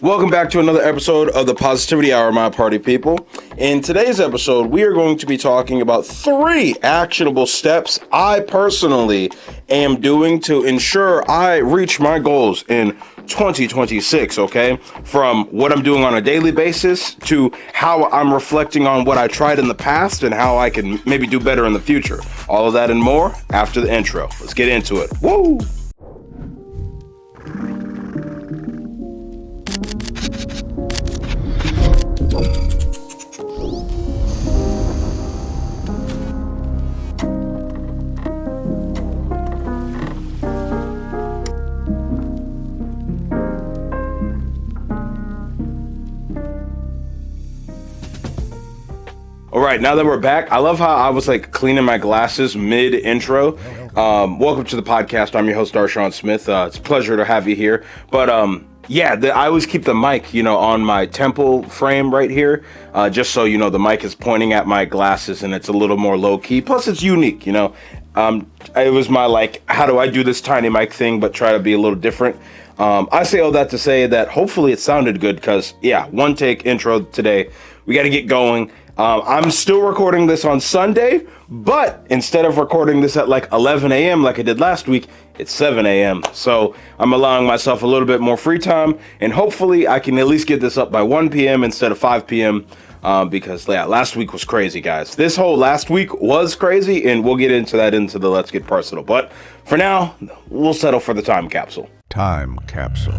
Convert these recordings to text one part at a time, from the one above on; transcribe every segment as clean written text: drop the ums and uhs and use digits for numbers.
Welcome back to another episode of the Positivity Hour, my party people. In today's episode, we are going to be talking about 3 actionable steps I personally am doing to ensure I reach my goals in 2026, okay? From what I'm doing on a daily basis to how I'm reflecting on what I tried in the past and how I can maybe do better in the future. All of that and more after the intro. Let's get into it. Woo! All right, now that we're back, I love how I was like cleaning my glasses mid-intro. Welcome to the podcast. I'm your host, Darshaun Smith. It's a pleasure to have you here. But I always keep the mic, on my temple frame right here, just so the mic is pointing at my glasses and it's a little more low-key. Plus, it's unique, It was my how do I do this tiny mic thing, but try to be a little different. I say all that to say that hopefully it sounded good because, one take intro today. We got to get going. I'm still recording this on Sunday, but instead of recording this at 11 a.m. like I did last week, it's 7 a.m. So I'm allowing myself a little bit more free time, and hopefully I can at least get this up by 1 p.m. instead of 5 p.m. Because last week was crazy, guys. This whole last week was crazy, and we'll get into that into the Let's Get Personal. But for now, we'll settle for the time capsule. Time capsule.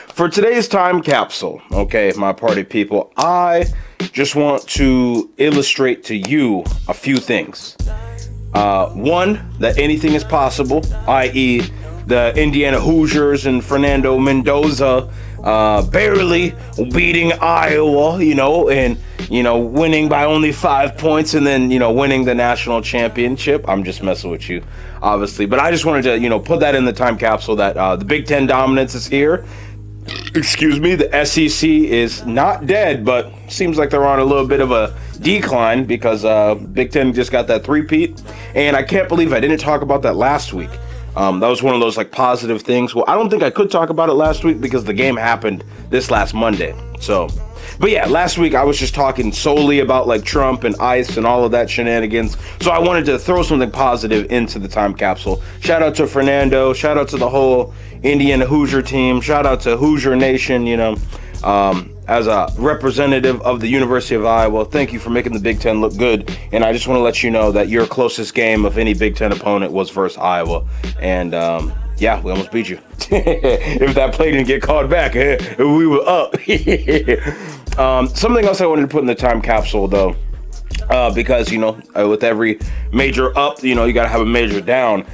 For today's time capsule, okay, my party people, I just want to illustrate to you a few things. One, that anything is possible, i.e. the Indiana Hoosiers and Fernando Mendoza barely beating Iowa, and, winning by only 5 points and then, winning the national championship. I'm just messing with you, obviously. But I just wanted to, put that in the time capsule that the Big Ten dominance is here. Excuse me, the SEC is not dead, but seems like they're on a little bit of a decline because Big Ten just got that three-peat, and I can't believe I didn't talk about that last week. That was one of those positive things. Well, I don't think I could talk about it last week because the game happened this last Monday. But last week I was just talking solely about Trump and ICE and all of that shenanigans. So I wanted to throw something positive into the time capsule. Shout out to Fernando. Shout out to the whole Indiana Hoosier team. Shout out to Hoosier Nation, as a representative of the University of Iowa. Thank you for making the Big Ten look good. And I just want to let you know that your closest game of any Big Ten opponent was versus Iowa. And, we almost beat you. If that play didn't get called back, we were up. Something else I wanted to put in the time capsule, though, because, with every major up, you got to have a major down.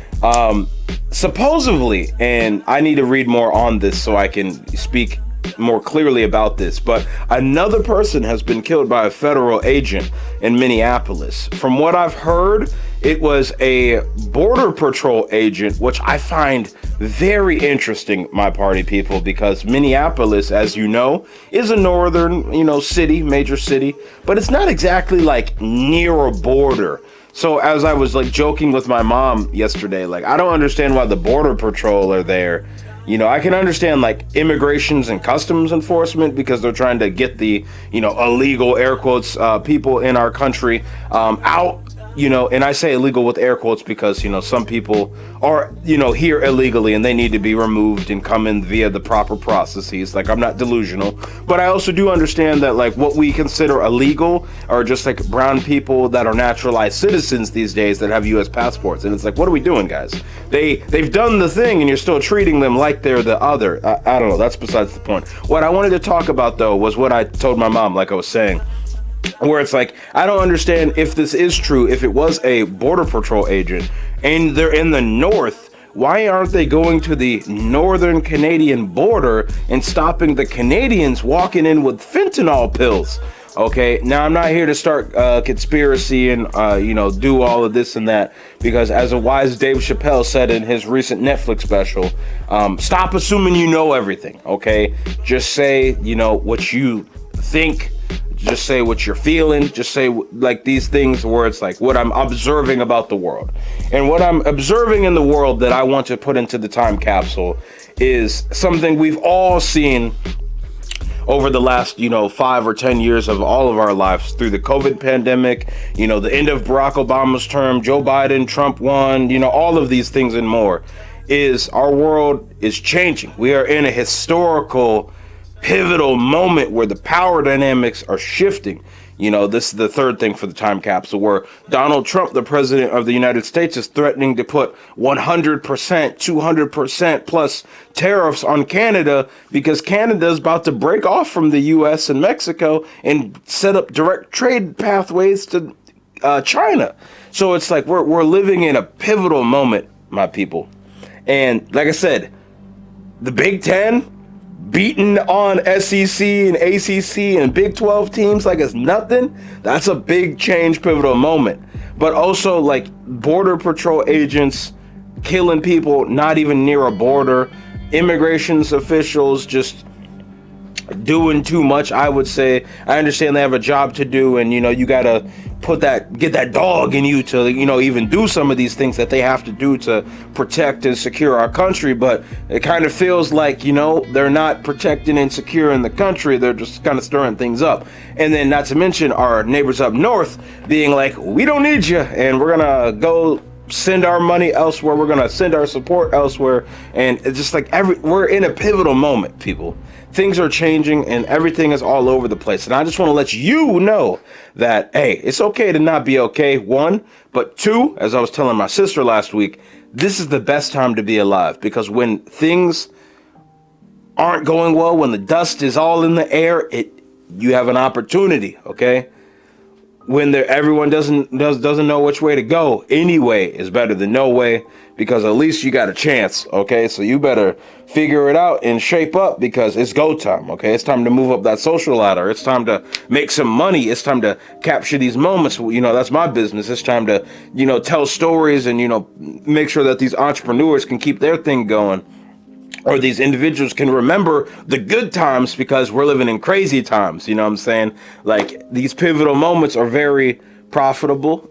Supposedly, and I need to read more on this so I can speak more clearly about this, but another person has been killed by a federal agent in Minneapolis. From what I've heard, it was a Border Patrol agent, which I find very interesting, my party people, because Minneapolis, as you know, is a northern, city, major city, but it's not exactly near a border. So as I was joking with my mom yesterday, I don't understand why the Border Patrol are there. I can understand immigrations and customs enforcement because they're trying to get the, illegal air quotes, people in our country, out, and I say illegal with air quotes because, some people are, here illegally and they need to be removed and come in via the proper processes. I'm not delusional, but I also do understand that what we consider illegal are just brown people that are naturalized citizens these days that have U.S. passports. And it's what are we doing, guys? They've done the thing and you're still treating them like they're the other. I don't know. That's besides the point. What I wanted to talk about, though, was what I told my mom, I was saying. Where it's I don't understand if this is true, if it was a Border Patrol agent and they're in the north, why aren't they going to the northern Canadian border and stopping the Canadians walking in with fentanyl pills? Okay, now I'm not here to start conspiracy and, do all of this and that, because as a wise Dave Chappelle said in his recent Netflix special, stop assuming you know everything, okay? Just say, what you think. Just say what you're feeling. Just say these things where it's what I'm observing about the world. And what I'm observing in the world that I want to put into the time capsule is something we've all seen over the last, 5 or 10 years of all of our lives, through the COVID pandemic, the end of Barack Obama's term, Joe Biden, Trump won, all of these things and more, is our world is changing. We are in a historical, pivotal moment where the power dynamics are shifting. This is the third thing for the time capsule, where Donald Trump, the president of the United States, is threatening to put 100%, 200% plus tariffs on Canada because Canada is about to break off from the U.S. and Mexico and set up direct trade pathways to China. So it's like we're living in a pivotal moment, my people. And like I said, the Big Ten beating on SEC and ACC and Big 12 teams like it's nothing. That's a big change, pivotal moment. But also, like, border patrol agents killing people not even near a border, immigration officials just doing too much, I would say. I understand they have a job to do, and you gotta get that dog in you to even do some of these things that they have to do to protect and secure our country. But it kind of feels like they're not protecting and securing the country, they're just kind of stirring things up. And then, not to mention, our neighbors up north being like, we don't need you, and we're gonna go send our money elsewhere, we're gonna send our support elsewhere. And it's just like we're in a pivotal moment, people. Things are changing and everything is all over the place. And I just want to let you know that, hey, it's okay to not be okay, one. But two, as I was telling my sister last week, this is the best time to be alive, because when things aren't going well, when the dust is all in the air, you have an opportunity, okay? When everyone doesn't know which way to go, any way is better than no way, because at least you got a chance, okay? So you better figure it out and shape up, because it's go time, okay? It's time to move up that social ladder. It's time to make some money. It's time to capture these moments. That's my business. It's time to, tell stories and, make sure that these entrepreneurs can keep their thing going, or these individuals can remember the good times, because we're living in crazy times. You know what I'm saying? Like, these pivotal moments are very profitable,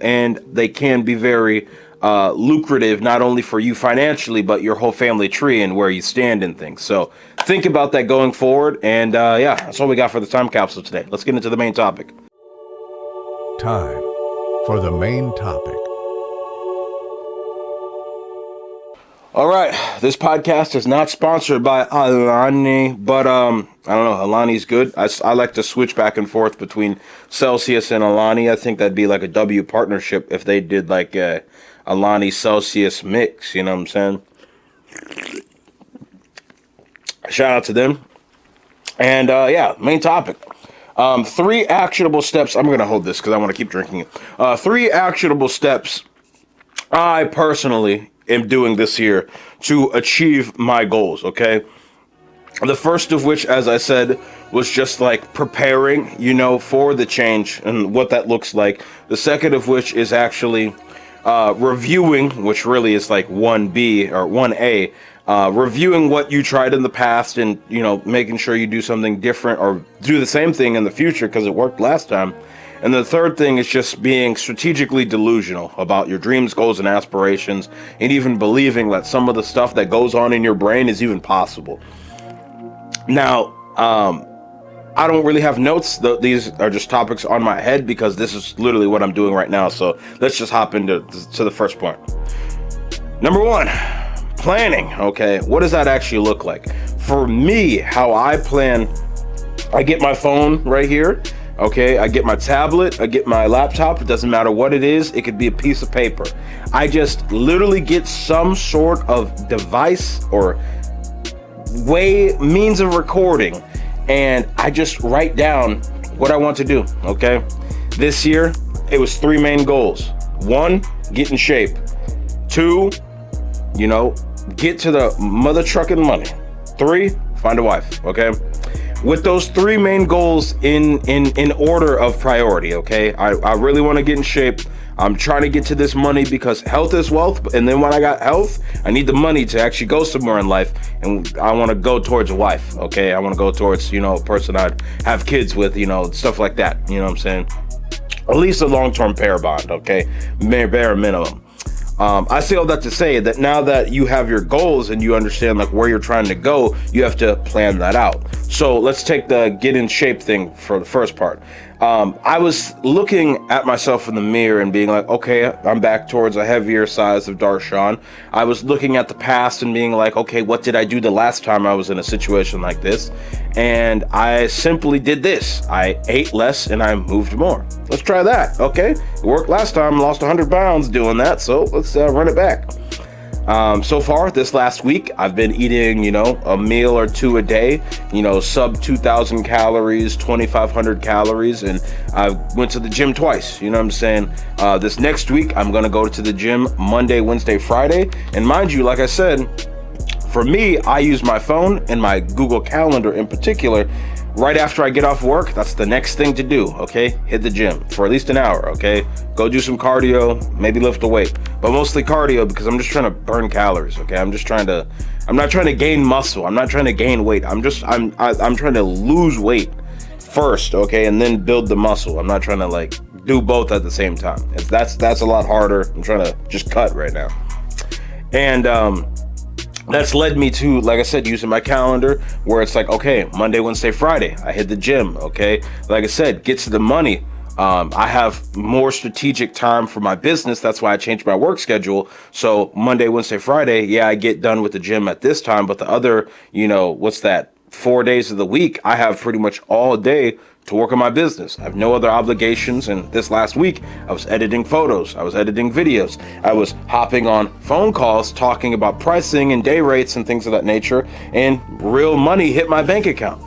and they can be very lucrative, not only for you financially, but your whole family tree and where you stand in things. So think about that going forward. And yeah, that's all we got for the time capsule today. Let's get into the main topic. Time for the main topic. All right, this podcast is not sponsored by Alani, but I don't know, Alani's good. I like to switch back and forth between Celsius and Alani. I think that'd be like a W partnership if they did like a Alani Celsius mix, you know what I'm saying? Shout out to them. And yeah, main topic. 3 actionable steps. I'm going to hold this because I want to keep drinking it. 3 actionable steps I personally am doing this year to achieve my goals, okay? The first of which, as I said, was just like preparing, for the change and what that looks like. The second of which is actually reviewing, which really is like 1B or 1A, reviewing what you tried in the past and, making sure you do something different or do the same thing in the future because it worked last time. And the third thing is just being strategically delusional about your dreams, goals, and aspirations, and even believing that some of the stuff that goes on in your brain is even possible. Now, I don't really have notes. These are just topics on my head because this is literally what I'm doing right now. So let's just hop into the first point. Number 1, planning. Okay, what does that actually look like? For me, how I plan, I get my phone right here. Okay, I get my tablet, I get my laptop, it doesn't matter what it is, it could be a piece of paper. I just literally get some sort of device or means of recording, and I just write down what I want to do, okay? This year, it was 3 main goals. 1, get in shape. 2, get to the mother trucking money. 3, find a wife, okay? With those 3 main goals in order of priority, okay? I really want to get in shape. I'm trying to get to this money because health is wealth. And then when I got health, I need the money to actually go somewhere in life. And I want to go towards a wife, okay? I want to go towards, a person I'd have kids with, stuff like that. You know what I'm saying? At least a long-term pair bond, okay? Bare minimum. I say all that to say that now that you have your goals and you understand like where you're trying to go, you have to plan that out. So let's take the get in shape thing for the first part. I was looking at myself in the mirror and being like, okay, I'm back towards a heavier size of Darshaun. I was looking at the past and being like, okay, what did I do the last time I was in a situation like this? And I simply did this. I ate less and I moved more. Let's try that. Okay, it worked last time, lost 100 pounds doing that. So let's run it back. So far this last week, I've been eating, a meal or two a day, sub 2,000 calories, 2,500 calories. And I went to the gym twice. You know what I'm saying? This next week, I'm going to go to the gym Monday, Wednesday, Friday. And mind you, like I said, for me, I use my phone and my Google Calendar in particular. Right after I get off work, that's the next thing to do, okay? Hit the gym for at least an hour, okay? Go do some cardio, maybe lift a weight, but mostly cardio because I'm just trying to burn calories, okay? I'm not trying to gain muscle. I'm not trying to gain weight. I'm trying to lose weight first, okay? And then build the muscle. I'm not trying to do both at the same time. That's a lot harder. I'm trying to just cut right now. And, that's led me to, like I said, using my calendar where it's like, okay, Monday, Wednesday, Friday, I hit the gym, okay? Like I said, get to the money. I have more strategic time for my business. That's why I changed my work schedule. So Monday, Wednesday, Friday, yeah, I get done with the gym at this time. But the other, 4 days of the week, I have pretty much all day to work on my business. I have no other obligations. And this last week, I was editing photos. I was editing videos. I was hopping on phone calls, talking about pricing and day rates and things of that nature. And real money hit my bank account.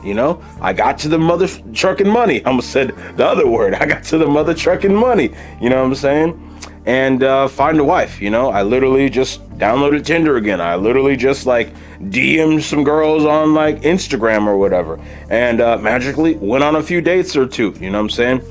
I got to the mother trucking money. I almost said the other word. I got to the mother trucking money. You know what I'm saying? And find a wife. I literally just downloaded Tinder again. I literally just DM'd some girls on Instagram or whatever, and magically went on a few dates or two. You know what I'm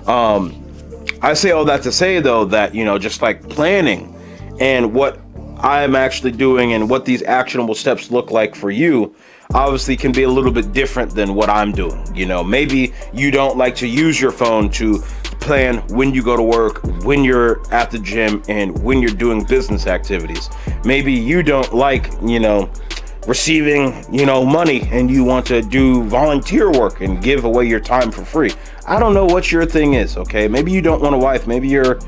saying? I say all that to say though that just planning and what I'm actually doing and what these actionable steps look like for you obviously can be a little bit different than what I'm doing. Maybe you don't like to use your phone to plan when you go to work, when you're at the gym, and when you're doing business activities. Maybe you don't like, receiving, money, and you want to do volunteer work and give away your time for free. I don't know what your thing is, okay? Maybe you don't want a wife. Maybe you're,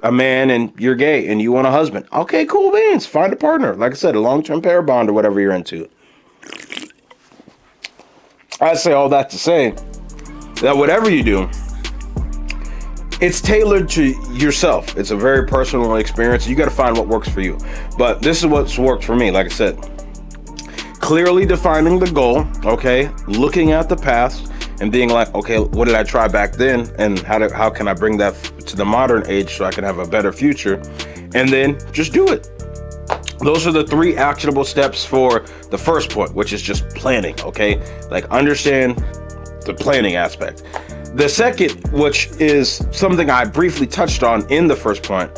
a man and you're gay and you want a husband. Okay, cool beans. Find a partner. Like I said, a long-term pair bond or whatever you're into. I say all that to say that whatever you do, it's tailored to yourself. It's a very personal experience. You got to find what works for you. But this is what's worked for me. Like I said, clearly defining the goal, okay? Looking at the past and being like, okay, what did I try back then? And how can I bring that to the modern age so I can have a better future? And then just do it. Those are the 3 actionable steps for the first point, which is just planning, okay? Understand the planning aspect. The second, which is something I briefly touched on in the first point,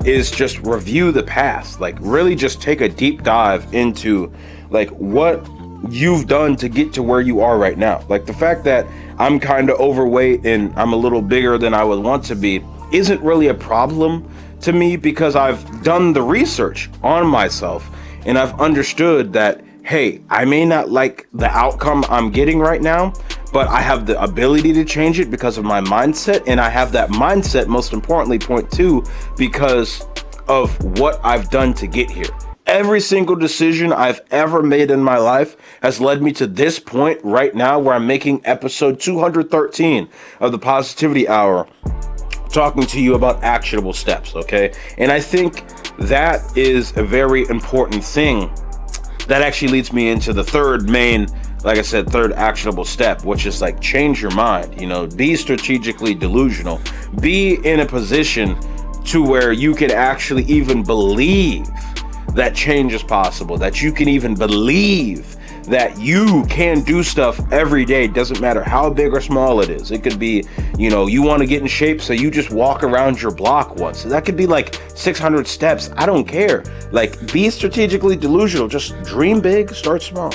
is just review the past. Really just take a deep dive into what you've done to get to where you are right now. The fact that I'm kind of overweight and I'm a little bigger than I would want to be isn't really a problem to me because I've done the research on myself and I've understood that, hey, I may not like the outcome I'm getting right now, but I have the ability to change it because of my mindset. And I have that mindset, most importantly, point 2, because of what I've done to get here. Every single decision I've ever made in my life has led me to this point right now where I'm making episode 213 of the Positivity Hour, talking to you about actionable steps, okay? And I think that is a very important thing. That actually leads me into the third main, like I said, third actionable step, which is change your mind, be strategically delusional, be in a position to where you can actually even believe that change is possible, that you can even believe that you can do stuff every day. Doesn't matter how big or small it is. It could be, you want to get in shape, so you just walk around your block once. That could be 600 steps. I don't care. Be strategically delusional. Just dream big, start small.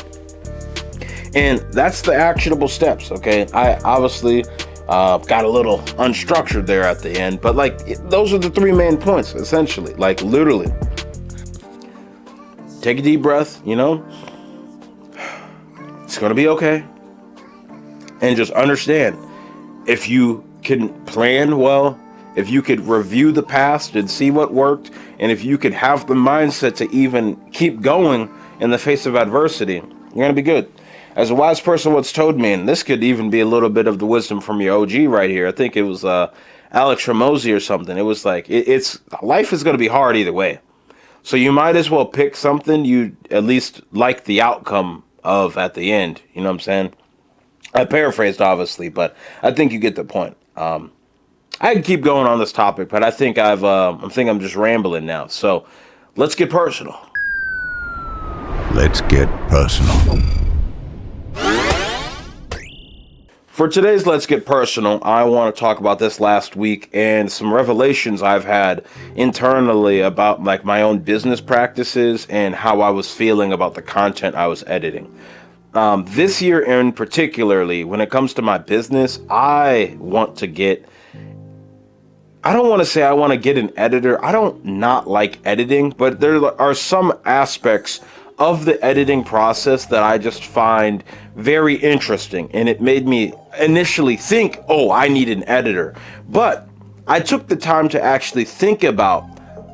And that's the actionable steps, okay? I obviously Got a little unstructured there at the end, but like those are the three main points essentially. Like literally, take a deep breath, you know, it's gonna be okay, and just understand, if you can plan well, if you could review the past and see what worked, and if you could have the mindset to even keep going in the face of adversity, you're gonna be good. As a wise person once told me, and this could even be a little bit of the wisdom from your OG right here. I think it was Alex HORMOZI or something. It was like, it's life is going to be hard either way. So you might as well pick something you at least like the outcome of at the end. You know what I'm saying? I paraphrased, obviously, but I think you get the point. I can keep going on this topic, but I think I'm just rambling now. So let's get personal. Let's get personal. For today's Let's Get Personal, I want to talk about this last week and some revelations I've had internally about like my own business practices and how I was feeling about the content I was editing. This year in particularly, when it comes to my business, I don't want to say I want to get an editor. I don't not like editing, but there are some aspects of the editing process that I just find very interesting, and it made me initially think, oh, I need an editor. But I took the time to actually think about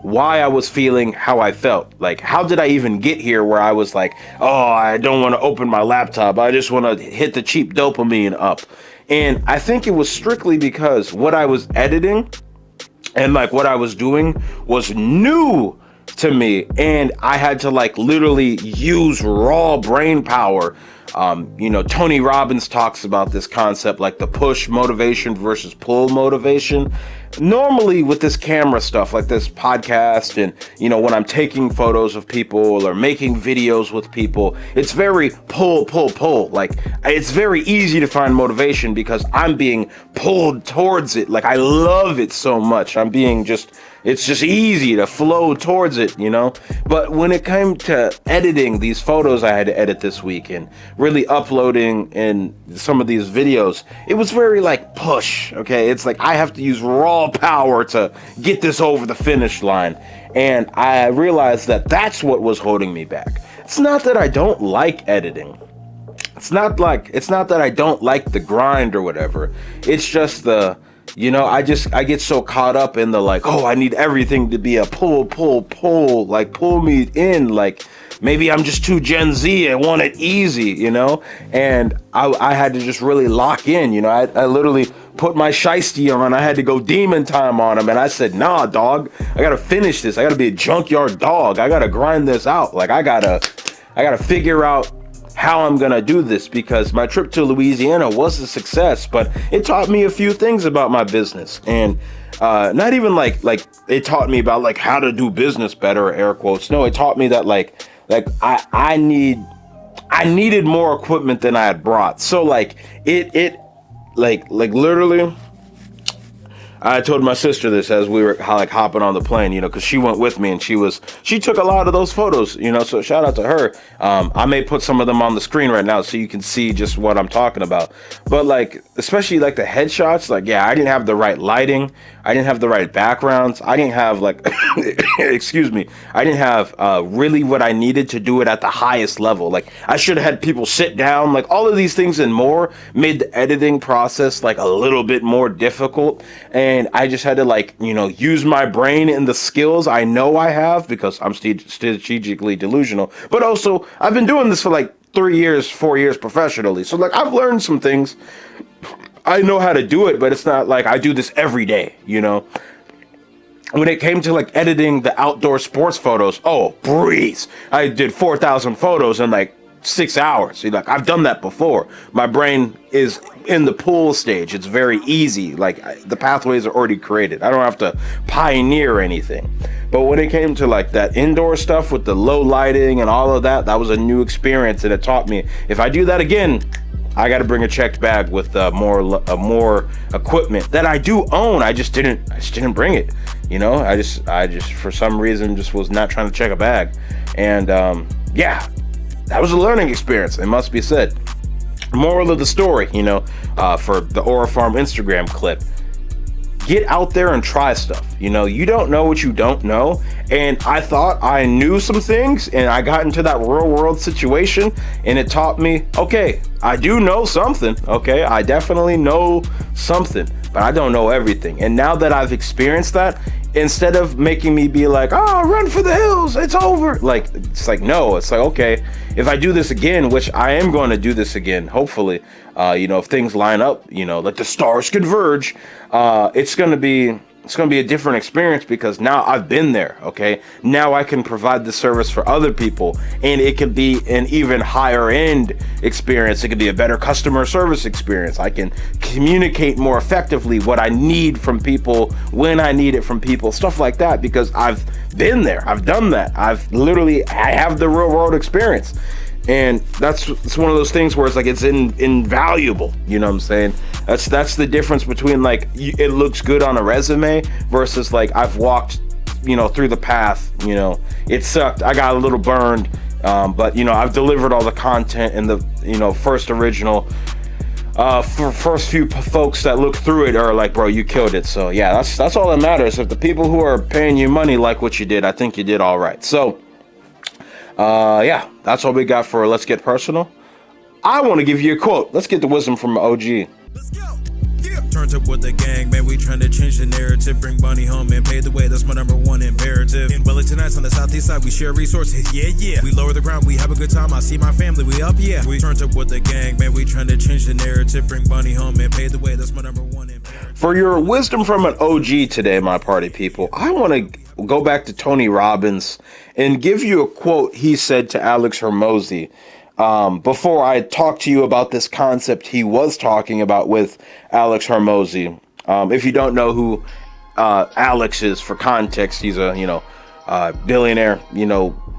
why I was feeling how I felt. Like, how did I even get here where I was like, oh, I don't want to open my laptop, I just want to hit the cheap dopamine up. And I think it was strictly because what I was editing and like what I was doing was new to me, and I had to like literally use raw brain power. Tony Robbins talks about this concept, like the push motivation versus pull motivation. Normally with this camera stuff, like this podcast, and when I'm taking photos of people or making videos with people, it's very pull. Like, it's very easy to find motivation because I'm being pulled towards it. Like, I love it so much. It's just easy to flow towards it, But when it came to editing these photos I had to edit this week and really uploading in some of these videos, it was very like push, okay? It's like I have to use raw power to get this over the finish line. And I realized that that's what was holding me back. It's not that I don't like editing. It's not that I don't like the grind or whatever. It's just I get so caught up in the like, oh, I need everything to be a pull, like pull me in. Like, maybe I'm just too Gen Z. I want it easy, and I had to just really lock in. I literally put my shiesty on. I had to go demon time on him. And I said, nah, dog, I got to finish this. I got to be a junkyard dog. I got to grind this out. Like, I got to figure out how I'm gonna do this, because my trip to Louisiana was a success, but it taught me a few things about my business. And not even like it taught me about like how to do business better, air quotes. No, it taught me that like I needed more equipment than I had brought. So like it literally, I told my sister this as we were like hopping on the plane, because she went with me and she took a lot of those photos, so shout out to her. I may put some of them on the screen right now so you can see just what I'm talking about. But like, especially like the headshots, like, yeah, I didn't have the right lighting. I didn't have the right backgrounds. I didn't have like, excuse me. I didn't have really what I needed to do it at the highest level. Like, I should have had people sit down, like all of these things and more made the editing process like a little bit more difficult. And I just had to like, use my brain and the skills I know I have, because I'm strategically delusional. But also, I've been doing this for like 4 years professionally. So like, I've learned some things. I know how to do it, but it's not like I do this every day, When it came to like editing the outdoor sports photos, oh, breeze. I did 4,000 photos in like 6 hours. Like, I've done that before. My brain is in the pull stage. It's very easy. Like, the pathways are already created. I don't have to pioneer anything. But when it came to like that indoor stuff with the low lighting and all of that, that was a new experience, and it taught me if I do that again, I got to bring a checked bag with more equipment that I do own. I just didn't bring it. I just for some reason just was not trying to check a bag. And yeah, that was a learning experience, it must be said. Moral of the story, for the Aura Farm Instagram clip, get out there and try stuff. You don't know what you don't know. And I thought I knew some things, and I got into that real world situation, and it taught me, okay, I do know something. Okay, I definitely know something, but I don't know everything. And now that I've experienced that, instead of making me be like, oh, run for the hills, it's over. No, it's like, okay, if I do this again, which I am going to do this again, hopefully, if things line up, let the stars converge, it's going to be a different experience, because now I've been there. Okay, now I can provide the service for other people, and it could be an even higher end experience. It could be a better customer service experience. I can communicate more effectively what I need from people when I need it from people, stuff like that, because I've been there. I've done that. I have the real world experience. And it's one of those things where it's like, it's invaluable. You know what I'm saying? That's the difference between like, it looks good on a resume versus like, I've walked, through the path. It sucked. I got a little burned, but I've delivered all the content, and the first original. For first few folks that look through it are like, bro, you killed it. So yeah, that's all that matters. If the people who are paying you money like what you did, I think you did all right. So. Yeah, that's all we got for Let's Get Personal. I want to give you a quote. Let's get the wisdom from OG. Let's go. Yeah. Turned up with the gang, man. We trying to change the narrative, bring money home and pay the way. That's my number one imperative. In Wellington Heights on the southeast side, we share resources. Yeah. We lower the ground, we have a good time. I see my family, we up, yeah. We turned up with the gang, man. We trying to change the narrative, bring money home and pay the way. That's my number one imperative. For your wisdom from an OG today, my party people, I want to go back to Tony Robbins and give you a quote he said to Alex Hormozi. Before I talk to you about this concept he was talking about with Alex Hormozi. If you don't know who Alex is, for context, he's a billionaire,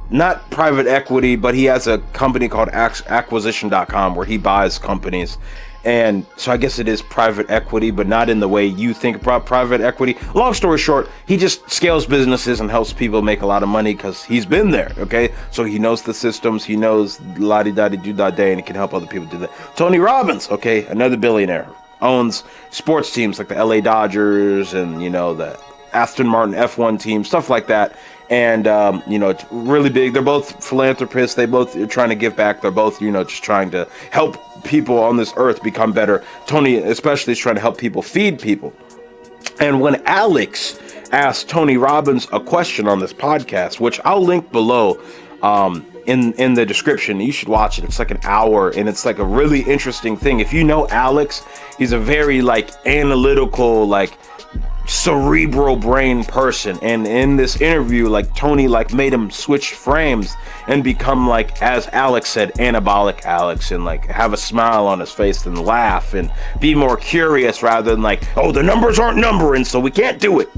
not private equity, but he has a company called acquisition.com where he buys companies. And so I guess it is private equity, but not in the way you think about private equity. Long story short, he just scales businesses and helps people make a lot of money because he's been there, okay? So he knows the systems, he knows la-di-da-di-do-da-day, and he can help other people do that. Tony Robbins, okay, another billionaire, owns sports teams like the LA Dodgers and, the Aston Martin F1 team, stuff like that. And, it's really big. They're both philanthropists. They both are trying to give back. They're both, just trying to help people on this earth become better. Tony especially is trying to help people feed people. And when Alex asked Tony Robbins a question on this podcast, which I'll link below in the description, you should watch it. It's like an hour, and it's like a really interesting thing. If you know Alex, he's a very analytical, cerebral brain person, and in this interview Tony made him switch frames and become as Alex said, anabolic Alex, and have a smile on his face and laugh and be more curious rather than oh, the numbers aren't numbering, so we can't do it,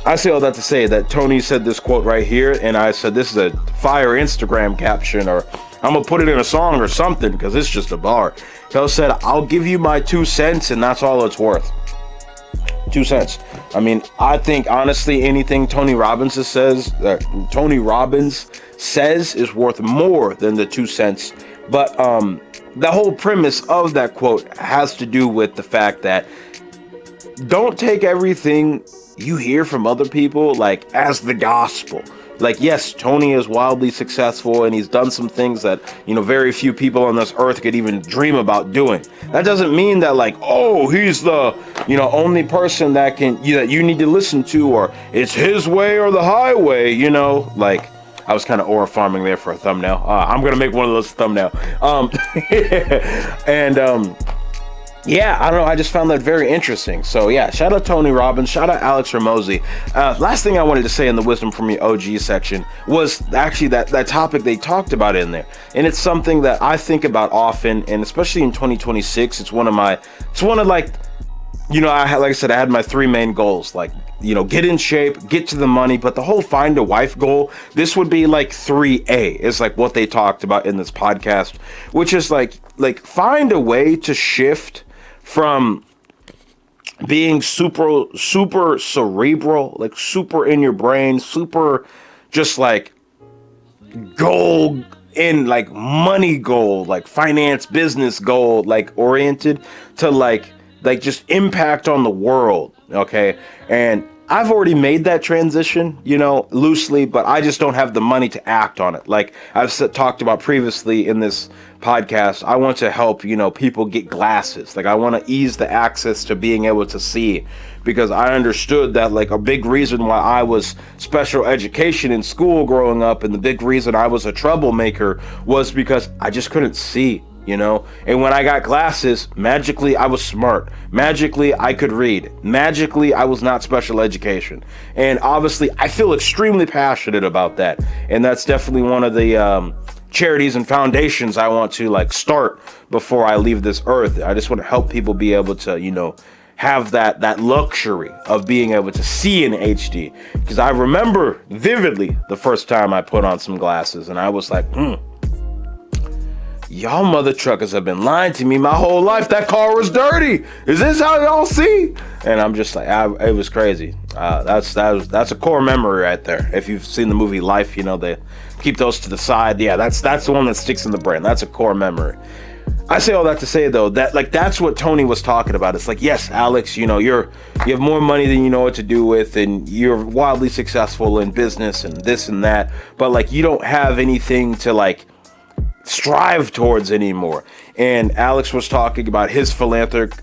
I say all that to say that Tony said this quote right here, and I said this is a fire Instagram caption, or I'm gonna put it in a song or something, because it's just a bar. He said, I'll give you my 2 cents, and that's all it's worth. 2 cents. I mean, I think honestly anything Tony Robbins says is worth more than the 2 cents. But the whole premise of that quote has to do with the fact that don't take everything you hear from other people as the gospel. Yes, Tony is wildly successful, and he's done some things that, very few people on this earth could even dream about doing. That doesn't mean that oh, he's the, only person that you need to listen to, or it's his way or the highway, I was kind of aura farming there for a thumbnail. I'm going to make one of those thumbnail. Yeah, I don't know. I just found that very interesting. So yeah, shout out Tony Robbins, shout out Alex Hormozi. Last thing I wanted to say in the wisdom from the OG section was actually that topic they talked about in there, and it's something that I think about often, and especially in 2026, it's one of I had my 3 main goals, get in shape, get to the money, but the whole find a wife goal, this would be 3A, is what they talked about in this podcast, which is find a way to shift from being super cerebral, super in your brain, super just goal in like money goal, like finance, business goal, like oriented to like just impact on the world. Okay. And I've already made that transition, you know, loosely, but I just don't have the money to act on it. Like I've talked about previously in this podcast, I want to help, you know, people get glasses. Like I want to ease the access to being able to see, because I understood that like a big reason why I was special education in school growing up, and the big reason I was a troublemaker was because I just couldn't see. You know, and when I got glasses, magically I was smart. Magically I could read. Magically I was not special education. And obviously I feel extremely passionate about that. And that's definitely one of the charities and foundations I want to like start before I leave this earth. I just want to help people be able to, you know, have that luxury of being able to see in HD. Because I remember vividly the first time I put on some glasses and I was like, y'all mother truckers have been lying to me my whole life. That car was dirty. Is this how y'all see? And I'm just like, it was crazy. That's a core memory right there. If you've seen the movie Life, you know, they keep those to the side. Yeah, that's the one that sticks in the brain. That's a core memory. I say all that to say though, that like that's what Tony was talking about. It's like, yes, Alex, you know, you have more money than you know what to do with, and you're wildly successful in business and this and that, but like you don't have anything to like strive towards anymore. And Alex was talking about his philanthropic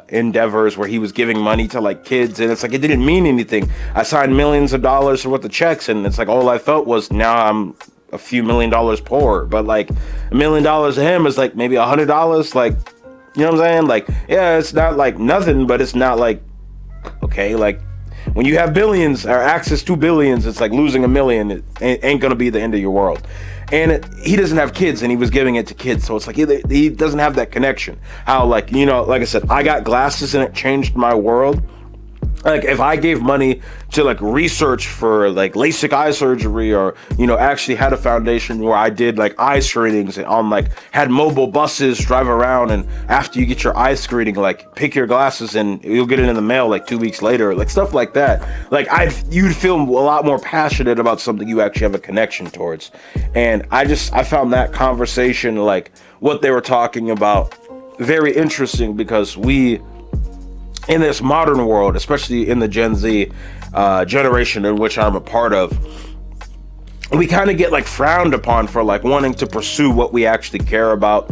endeavors where he was giving money to like kids, and it's like it didn't mean anything. I signed millions of dollars worth of checks, and it's like all I felt was now I'm a few $1 million poorer. But like $1 million to him is like maybe $100. Like, you know what I'm saying? Like, yeah, it's not like nothing, but it's not like okay. Like when you have billions or access to billions, it's like losing $1 million. It ain't gonna be the end of your world. And he doesn't have kids, and he was giving it to kids, so it's like he doesn't have that connection. How, like, you know, like I said, I got glasses and it changed my world. Like if I gave money to like research for like LASIK eye surgery, or, you know, actually had a foundation where I did like eye screenings on like had mobile buses drive around, and after you get your eye screening, like pick your glasses and you'll get it in the mail like 2 weeks later, like stuff like that. Like you'd feel a lot more passionate about something you actually have a connection towards. And I found that conversation, like what they were talking about, very interesting, because we, in this modern world, especially in the Gen Z generation in which I'm a part of, we kind of get like frowned upon for like wanting to pursue what we actually care about,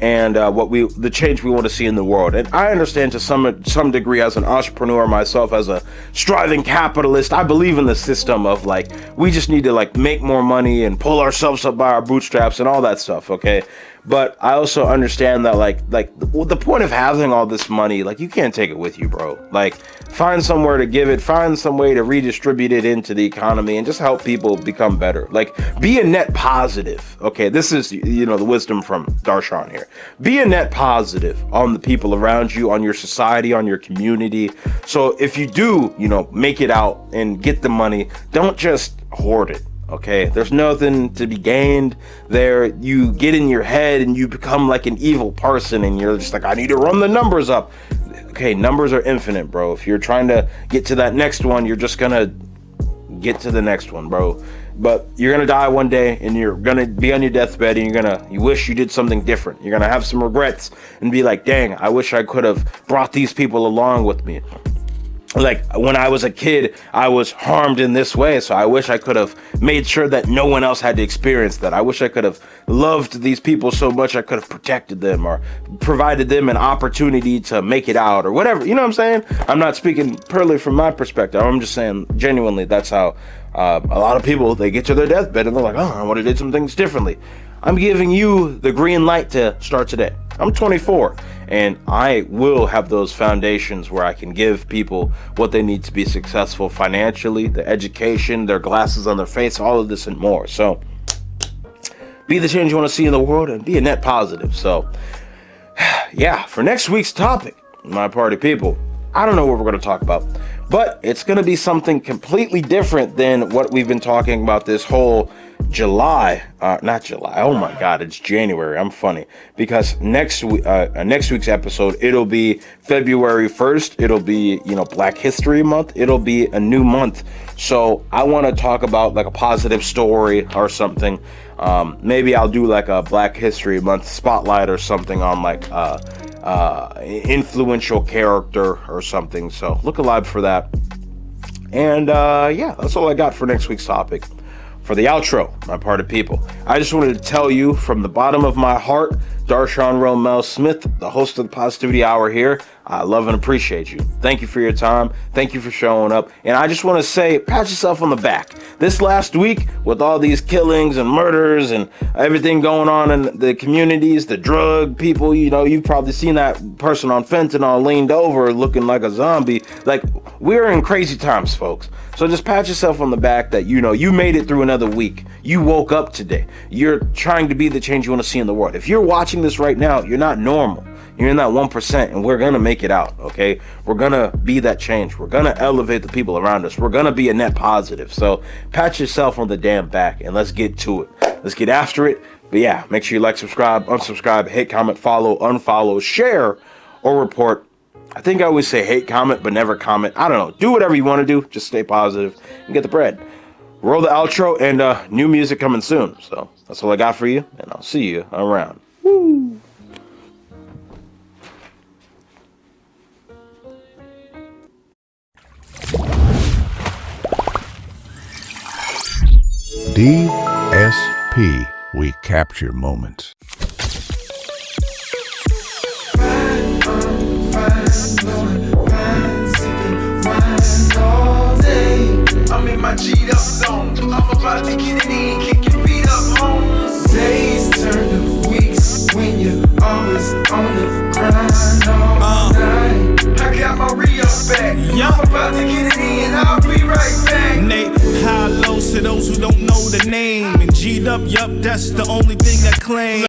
and the change we want to see in the world. And I understand to some degree, as an entrepreneur myself, as a striving capitalist, I believe in the system of like we just need to like make more money and pull ourselves up by our bootstraps and all that stuff. Okay. But I also understand that like the point of having all this money, like you can't take it with you, bro. Like find somewhere to give it, find some way to redistribute it into the economy, and just help people become better. Like be a net positive. Okay, this is, you know, the wisdom from Darshaun here. Be a net positive on the people around you, on your society, on your community. So if you do, you know, make it out and get the money, don't just hoard it. Okay, there's nothing to be gained there. You get in your head and you become like an evil person, and you're just like, I need to run the numbers up. Okay, numbers are infinite, bro. If you're trying to get to that next one, you're just gonna get to the next one, bro. But you're gonna die one day, and you're gonna be on your deathbed, and you wish you did something different. You're gonna have some regrets and be like, dang, I wish I could have brought these people along with me. Like when I was a kid, I was harmed in this way, so I wish I could have made sure that no one else had to experience that. I wish I could have loved these people so much I could have protected them, or provided them an opportunity to make it out, or whatever. You know what I'm saying? I'm not speaking purely from my perspective. I'm just saying genuinely that's how a lot of people, they get to their deathbed and they're like, oh, I would have did some things differently. I'm giving you the green light to start today. I'm 24, and I will have those foundations where I can give people what they need to be successful financially, the education, their glasses on their face, all of this and more. So be the change you want to see in the world, and be a net positive. So yeah, for next week's topic, my party people, I don't know what we're going to talk about, but it's going to be something completely different than what we've been talking about this whole July. Not July. Oh my God, it's January. I'm funny, because next week's episode, it'll be February 1st. It'll be, you know, Black History Month. It'll be a new month. So I want to talk about like a positive story or something. Maybe I'll do like a Black History Month spotlight or something on like influential character or something. So look alive for that. And yeah, that's all I got for next week's topic. For the outro, my party people, I just wanted to tell you from the bottom of my heart, Darshaun Romel Smith, the host of the Positivity Hour here, I love and appreciate you. Thank you for your time. Thank you for showing up. And I just want to say, pat yourself on the back. This last week, with all these killings and murders and everything going on in the communities, the drug people, you know, you've probably seen that person on fentanyl leaned over looking like a zombie. Like, we're in crazy times, folks. So just pat yourself on the back that, you know, you made it through another week. You woke up today. You're trying to be the change you want to see in the world. If you're watching this right now, you're not normal. You're in that 1%, and we're going to make it out, okay? We're going to be that change. We're going to elevate the people around us. We're going to be a net positive. So pat yourself on the damn back, and let's get to it. Let's get after it. But yeah, make sure you like, subscribe, unsubscribe, hate, comment, follow, unfollow, share, or report. I think I always say hate, comment, but never comment. I don't know. Do whatever you want to do. Just stay positive and get the bread. Roll the outro, and new music coming soon. So that's all I got for you, and I'll see you around. Woo! DSP, we capture moments. I'm in my G'd up zone. I'm about to get it in, kick your feet up, home. Days turn to weeks when you're always on the grind all night. I got my re-up back. I'm about to get it in, I'll be right back. Nate, high lows to those who don't know the name. And G'd up, yup, that's the only thing I claim.